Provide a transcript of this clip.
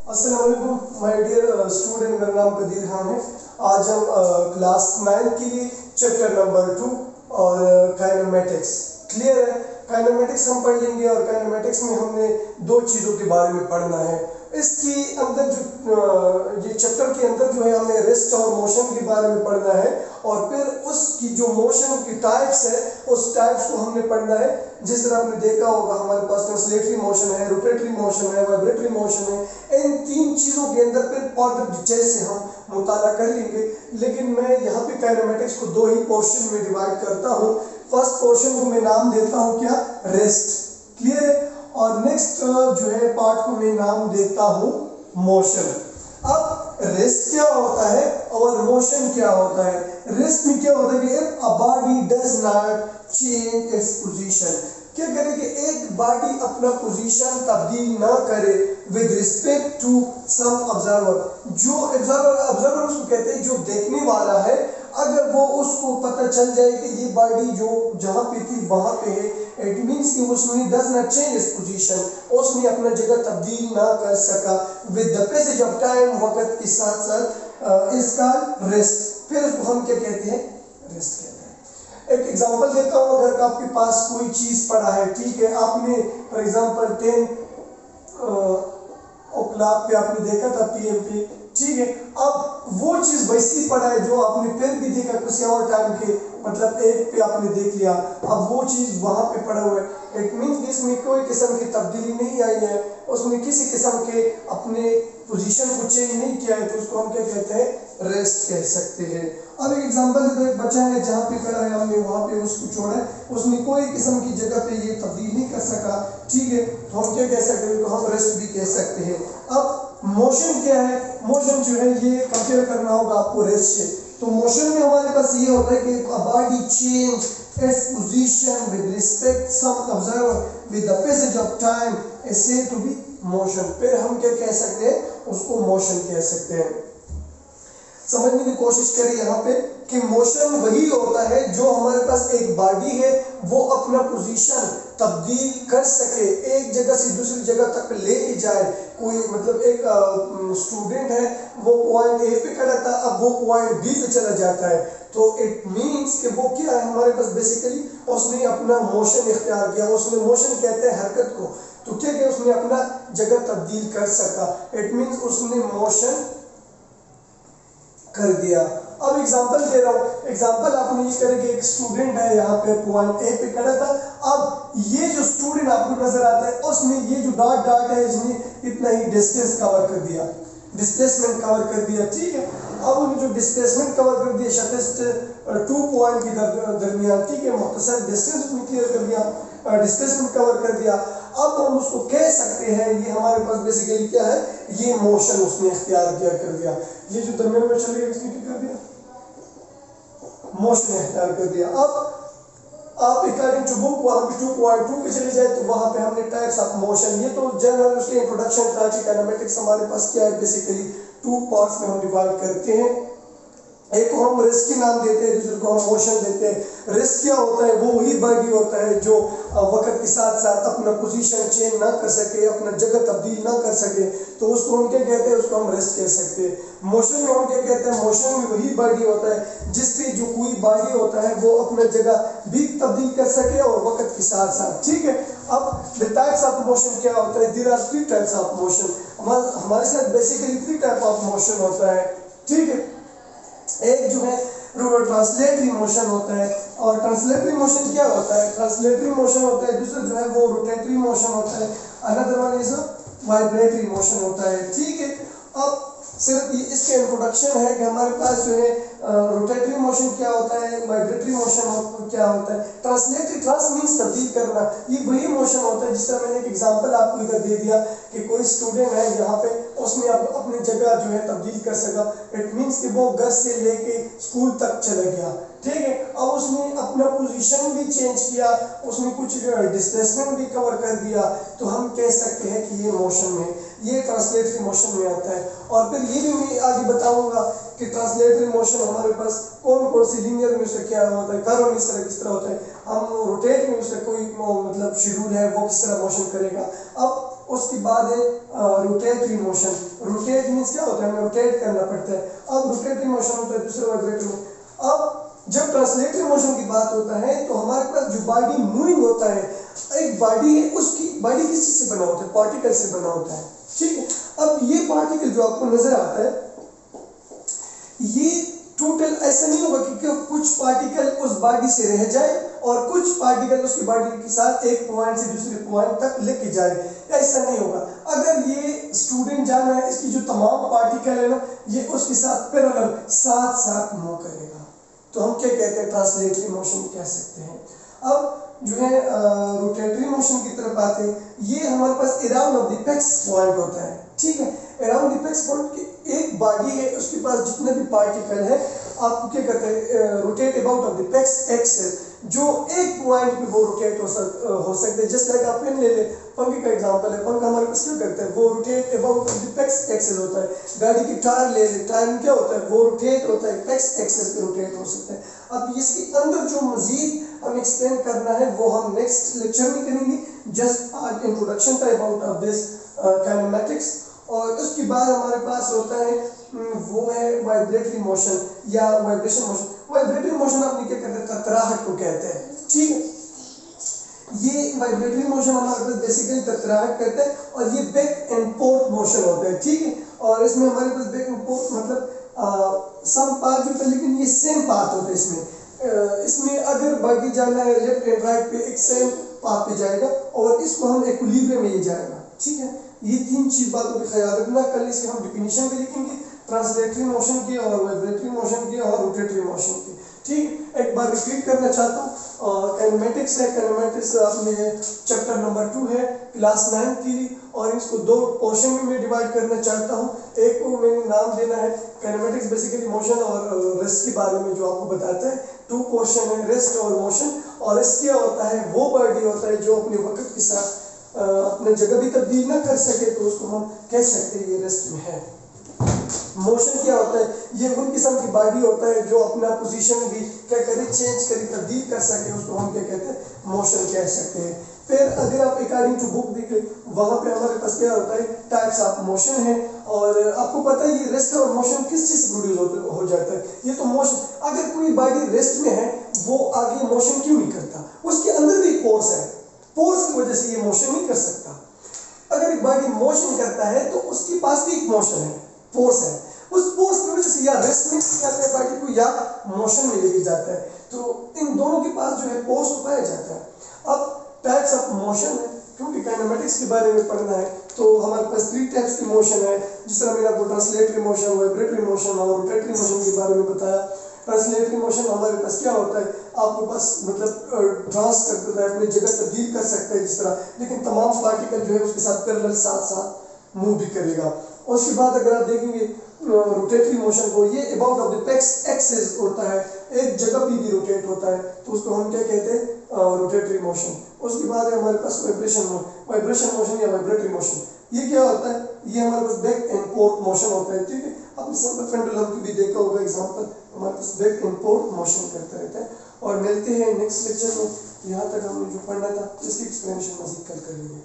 السلام علیکم my dear student, میرا نام قدیر خان ہے۔ آج ہم کلاس 9 کے لیے چیپٹر نمبر 2 اور کائنومیٹکس کلیئر ہے۔ کائنومیٹکس ہم پڑھ لیں گے اور کائنومیٹکس میں ہم نے دو چیزوں کے بارے میں پڑھنا ہے۔ اس کی اندر جو یہ چیپٹر کے اندر جو ہے ہم نے ریسٹ اور موشن کے بارے میں پڑھنا ہے، اور پھر اس کی جو موشن کی ٹائپس ہے اس ٹائپس کو ہم نے پڑھنا ہے۔ جس طرح آپ نے دیکھا ہوگا ہمارے پاس ٹرانسلیٹری موشن ہے، روٹیٹری موشن ہے، وائبریٹری موشن ہے۔ ان تین چیزوں کے اندر پھر فردر ڈیٹیل سے ہم مطالعہ کر لیں گے، لیکن میں یہاں پہ کائنومیٹکس کو دو ہی پورشن میں ڈیوائڈ کرتا ہوں۔ فرسٹ پورشن کو میں نام دیتا ہوں کیا؟ ریسٹ، کلیئر ہے، اور نیکسٹ جو ہے پارٹ کو میں نام دیتا ہوں موشن۔ اب ریسٹ کیا ہوتا ہے اور موشن کیا ہوتا ہے؟ ریسٹ میں کیا ہوتا ہے کہ if a body does not change its position، کیا کرے کہ ایک باڈی اپنا پوزیشن تبدیل نہ کرے with respect to some observer، جو observer اس کو کہتے ہیں جو دیکھنے والا ہے، اگر وہ اس کو پتہ چل جائے کہ یہ باڈی جو جہاں پہ تھی وہاں پہ ہے، اٹ مینس کہ اس نے does not change its position، اس نے اپنا جگہ تبدیل نہ کر سکا with the passage of time، وقت کے ساتھ ساتھ اس کا ریسٹ، پھر اس کو ہم کیا کہتے ہیں؟ ریسٹ کہتے ہیں۔ ایک ایگزامپل دیتا ہوں، اگر آپ کے پاس کوئی چیز پڑا ہے، ٹھیک ہے، آپ نے فار ایگزامپل 10 اوکلاک پہ آپ نے دیکھا تھا پی ایم پہ، ٹھیک ہے، اب وہ چیز ویسی پڑا ہے جو آپ نے پھر بھی دیکھا کسی اور ٹائم کے مطلب ایک پہ آپ نے دیکھ لیا، اب وہ چیز وہاں پہ پڑا ہوا ہے، اٹ مینس کہ اس میں کوئی قسم کی تبدیلی نہیں آئی ہے، اس میں کسی قسم کے اپنے پوزیشن کو چینج نہیں کیا ہے، تو اس کو ہم کیا کہتے ہیں؟ ریسٹ کہہ سکتے ہیں۔ اب ایک ایگزامپل دیتے ہیں، بچہ ہے جہاں پہ کھڑا ہے، ہم نے وہاں پہ اس کو چھوڑا ہے، اس نے کوئی قسم کی جگہ پہ یہ تبدیل نہیں کر سکا، ٹھیک ہے، تو ہم کیا کہہ سکتے ہیں؟ تو ہم ریسٹ بھی کہہ سکتے ہیں۔ اب موشن کیا ہے؟ موشن جو ہے یہ کمپیئر کرنا ہوگا آپ کو ریسٹ سے، تو موشن میں ہمارے پاس یہ ہوتا ہے کہ body change its position with respect some observer with the passage of time is said to be motion، پھر ہم کیا کہہ سکتے ہیں؟ اس کو موشن کہہ سکتے ہیں۔ سمجھنے کی کوشش کریں یہاں پہ کہ موشن وہی ہوتا ہے جو ہمارے پاس ایک باڈی ہے وہ اپنا پوزیشن تبدیل کر سکے، ایک جگہ سے دوسری جگہ تک لے کے جائے۔ کوئی مطلب ایک اسٹوڈنٹ ہے، وہ پوائنٹ اے پہ کھڑا تھا، اب وہ پوائنٹ بی پہ چلا جاتا ہے، تو اٹ مینس کہ وہ کیا ہے ہمارے پاس بیسیکلی اس نے اپنا موشن اختیار کیا، اس نے موشن کہتے ہیں حرکت کو، تو کیا کہ اس نے اپنا جگہ تبدیل کر سکا، اٹ مینس اس نے موشن کر دیا۔ اب ایگزامپل دے رہا ہوں، ایگزامپل آپ نے یہ کریں کہ ایک اسٹوڈنٹ ہے یہاں پہ پوائنٹ اے پہ کھڑا تھا، اب یہ جو اسٹوڈنٹ آپ کو نظر آتا ہے اس نے یہ جو ڈاٹ ڈاٹ ہے اس نے اتنا ہی ڈسٹینس کور کر دیا، ڈسپلیسمنٹ کور کر دیا، ٹھیک ہے، اب انہیں جو ڈسپلیسمنٹ کور کر دیا شارٹیسٹ 2 پوائنٹ کے درمیان، ٹھیک ہے، مختصر ڈسٹینس اس نے کلیئر کر دیا، ڈسپلیسمنٹ کور کر دیا، اب ہم اس کو کہہ سکتے ہیں یہ ہمارے پاس بیسیکلی کیا ہے؟ یہ موشن اس نے اختیار کیا کر دیا، یہ جو درمیان میں چل رہی ہے اس نے کیا کر دیا؟ موشن اختیار کر دیا۔ اب آپ اکارڈنگ ٹو بک وہاں پہ 2.2 پہ چلے جائے تو وہاں پہ ہم نے ٹائپس آف موشن، یہ تو جنرل اس کے انٹروڈکشن تھا کہ کائنومیٹکس ہمارے پاس کیا ہے، بیسیکلی 2 پارٹس میں ہم ڈیوائڈ کرتے ہیں، ایک کو ہم ریسٹ کے نام دیتے ہیں، دوسرے کو ہم موشن دیتے ہیں۔ ریسٹ کیا ہوتا ہے؟ وہ وہی باڈی ہوتا ہے جو وقت کے ساتھ ساتھ اپنا پوزیشن چینج نہ کر سکے، اپنا جگہ تبدیل نہ کر سکے، تو اس کو ہم کیا کہتے ہیں؟ اس کو ہم ریسٹ کہہ سکتے ہیں۔ موشن میں ہم کیا کہتے ہیں؟ موشن میں وہی باڈی ہوتا ہے جس پہ جو کوئی باڈی ہوتا ہے وہ اپنا جگہ بھی تبدیل کر سکے اور وقت کے ساتھ ساتھ، ٹھیک ہے۔ اب the types of motion کیا ہوتا ہے؟ there are 3 types of motion، ہمارے ساتھ بیسیکلی 3 type of motion ہوتا ہے، ٹھیک ہے۔ ایک جو ہے ٹرانسلیٹری موشن ہوتا ہے، اور ٹرانسلیٹری موشن کیا ہوتا ہے؟ ٹرانسلیٹری موشن ہوتا ہے، دوسرا جو ہے وہ روٹیٹری موشن ہوتا ہے، another one is وائبریٹری موشن ہوتا ہے، ٹھیک ہے۔ اب صرف یہ اس کے انٹروڈکشن ہے کہ ہمارے پاس جو ہے روٹیٹری موشن کیا ہوتا ہے، وائبریٹری موشن کیا ہوتا ہے۔ ٹرانسلیٹری، ٹرانس مینس تبدیل کرنا، یہ وہی موشن ہوتا ہے جس طرح میں نے ایک ایگزامپل آپ کو ادھر دے دیا کہ کوئی اسٹوڈنٹ ہے یہاں پہ، اس نے اپنی جگہ جو ہے تبدیل کر سکا، اٹ مینس کہ وہ گھر سے لے کے اسکول تک چلا گیا، ٹھیک ہے، اب اس نے اپنا پوزیشن بھی چینج کیا، اس نے کچھ ڈسپلیسمنٹ بھی کور کر دیا، تو ہم کہہ سکتے ہیں کہ یہ موشن میں، یہ ٹرانسلیٹری موشن میں آتا ہے۔ اور پھر یہ بھی میں آگے بتاؤں گا کہ ٹرانسلیٹری موشن ہمارے پاس کون کون سی لینئر میں اس کا کیا ہوتا ہے، کرو اس طرح کس طرح ہوتا ہے، ہم روٹیٹ میں اس کا کوئی مطلب شیڈول ہے وہ کس طرح موشن کرے گا۔ اب اس کے بعد ہے روٹیٹری موشن. روٹیٹ مینس کیا ہوتا ہے, ہمیں روٹیٹ کرنا پڑتا ہے. اب روٹیٹری موشن ہوتا ہے دوسرا وائبریٹری موشن. اب جب ٹرانسلیٹری موشن کی بات ہوتا ہے تو ہمارے پاس جو باڈی موونگ ہوتا ہے, ایک باڈی ہے, اس کی باڈی کس چیز سے بنا ہوتا ہے, پارٹیکل سے بنا ہوتا ہے. ٹھیک ہے, اب یہ پارٹیکل جو آپ کو نظر آتا ہے یہ ٹوٹل ایسا نہیں ہوگا کہ کچھ پارٹیکل اس باڈی سے رہ جائے اور کچھ پارٹیکل اس کی باڈی کے ساتھ ایک پوائنٹ سے دوسرے پوائنٹ تک لے کے جائے, ایسا نہیں ہوگا. اگر یہ اسٹوڈنٹ جانا ہے, اس کی جو تمام پارٹیکل ہے نا یہ اس کے ساتھ پیرالل ساتھ ساتھ موو کرے گا, تو ہم کیا کہتے ہیں, ٹرانسلیٹری موشن کہہ سکتے ہیں. اب جو ہے روٹیٹری موشن کی طرف آتے ہیں, یہ ہمارے پاس around of the peaks point ہوتا ہے. ٹھیک ہے, اراؤنڈ دی پیکس پوائنٹ کی ایک باڈی ہے, اس کے پاس جتنے بھی پارٹیکل ہے آپ کو کیا کہتے ہیں, rotate about of the fixed axis, جو ایک پوائنٹ پہ وہ روٹیٹ ہو سکتے ہیں. جس لائک آپ پین لے لیں, پنکھے کا ایگزامپل ہے, پنکھا ہمارے پاس کیا کرتا ہے, وہ rotate about of the fixed axis ہوتا ہے. گاڑی کی ٹائر لے لیں, ٹائر میں کیا ہوتا ہے, وہ روٹیٹ ہوتا ہے, پیکس ایکسس پہ روٹیٹ ہو سکتا ہے. اب اس کے اندر جو مزید ہم ایکسپلین کرنا ہے وہ ہم نیکسٹ لیکچر میں کریں گے. جسٹ آج انٹروڈکشن تھا اباؤٹ آف دس کائنیمیٹکس, اور اس کے بعد ہمارے پاس ہوتا ہے وہ ہے وائبریٹری موشن یا وائبریشن موشن. وائبریٹری موشن آپ نے کیا کہتے ہیں, تتراہٹ کو کہتے ہیں. ٹھیک ہے, یہ وائبریٹری موشن ہمارے پاس بیسیکلی تتراہٹ کرتا ہے, اور یہ بیک اینڈ فورتھ موشن ہوتا ہے. ٹھیک ہے, اور اس میں ہمارے پاس بیک اینڈ فورتھ مطلب سم پاتھ جو ہوتا ہے, لیکن یہ سیم پاتھ ہوتا ہے. اس میں اگر باقی جانا ہے لیفٹ اینڈ رائٹ پہ ایک سیم پاتھ پہ جائے گا, اور اس کو ہم ایکولیبریم میں یہ جائے گا. ٹھیک ہے, یہ تین چیز باتوں پہ خیال رکھنا. کل اس کی ہم ڈیفینیشن بھی لکھیں گے, ٹرانسلیٹری موشن کی, اور وائبریٹری موشن کی, اور روٹیٹری موشن کی. ٹھیک, ایک بار ریپیٹ کرنا چاہتا ہوں. کائنیمیٹکس ہے, کائنیمیٹکس اپنے چیپٹر نمبر 2 ہے, کلاس 9 کی, اور اس کو دو پورشن میں ڈیوائڈ کرنا چاہتا ہوں. ایک کو میں نے نام دینا ہے کائنیمیٹکس بیسیکلی موشن اور ریسٹ کے بارے میں جو آپ کو بتاتا ہے. 2 پورشن ہے, ریسٹ اور موشن. اور ریسٹ کیا ہوتا ہے, وہ باڈی ہوتا ہے جو اپنے وقت کے ساتھ اپنے جگہ بھی تبدیل نہ کر سکے, تو اس کو ہم کہہ سکتے ہیں یہ ریسٹ میں ہے. موشن کیا ہوتا ہے, یہ ان قسم کی باڈی ہوتا ہے جو اپنا پوزیشن بھی کیا کرے, چینج کرے, تبدیل کر سکے, اس کو ہم کیا کہتے ہیں, موشن کہہ سکتے ہیں. پھر اگر آپ اکارڈنگ ٹو بک دیکھیں, وہاں پہ ہمارے پاس کیا ہوتا ہے, ٹائپس آف موشن ہے. اور آپ کو پتہ ہے یہ ریسٹ اور موشن کس چیز سے پروڈیوس ہو جاتا ہے. یہ تو موشن, اگر کوئی باڈی ریسٹ میں ہے وہ آگے موشن کیوں نہیں کرتا, اس کے اندر بھی فورس ہے, فورس کی وجہ سے یہ موشن نہیں کر سکتا. اگر ایک باڈی موشن کرتا ہے تو اس کے پاس بھی ایک موشن ہے, فورس ہے. اس فورس کی وجہ سے یا ریسٹ میں جاتا ہے باڈی کو, یا موشن میں لے کے جاتا ہے. تو ان دونوں کے پاس جو ہے فورس پایا جاتا ہے. اب ٹائپس آف موشن ہے, کیونکہ کائنیمیٹکس کے بارے میں پڑھنا ہے تو ہمارے پاس 3 ٹائپس کی موشن ہے. جس طرح میں نے آپ کو ٹرانسلیٹری موشن, وائبریٹری موشن اور روٹیٹری موشن کے بارے میں بتایا. ٹرانسلیٹری موشن ہمارے پاس کیا ہوتا ہے, آپ کو بس مطلب ٹرانس کرتا ہے, اپنی جگہ تبدیل کر سکتا ہے جس طرح, لیکن تمام پارٹیکل جو ہے اس کے ساتھ پیرالل ساتھ ساتھ موو بھی کرے گا. اس کے بعد اگر آپ دیکھیں گے روٹیٹری موشن کو, یہ about of the fixed axis ہوتا ہے, ایک جگہ پہ بھی روٹیٹ ہوتا ہے, تو اس کو ہم کیا کہتے ہیں, روٹیٹری موشن. اس کے بعد ہے ہمارے پاس وائبریشن موشن یا وائبریٹری موشن. یہ کیا ہوتا ہے, یہ ہمارے پاس بیک اینڈ فورتھ موشن ہوتا ہے. ٹھیک ہے, آپ نے سمپل پینڈولم کی بھی دیکھا ہوگا ایگزامپل, ہمارے پاس بیک اینڈ فورتھ موشن کرتا رہتا ہے. اور ملتے ہیں نیکسٹ لیکچر میں, یہاں تک ہم نے جو پڑھنا تھا اس کی ایکسپلینیشن مزید کل کریں گے.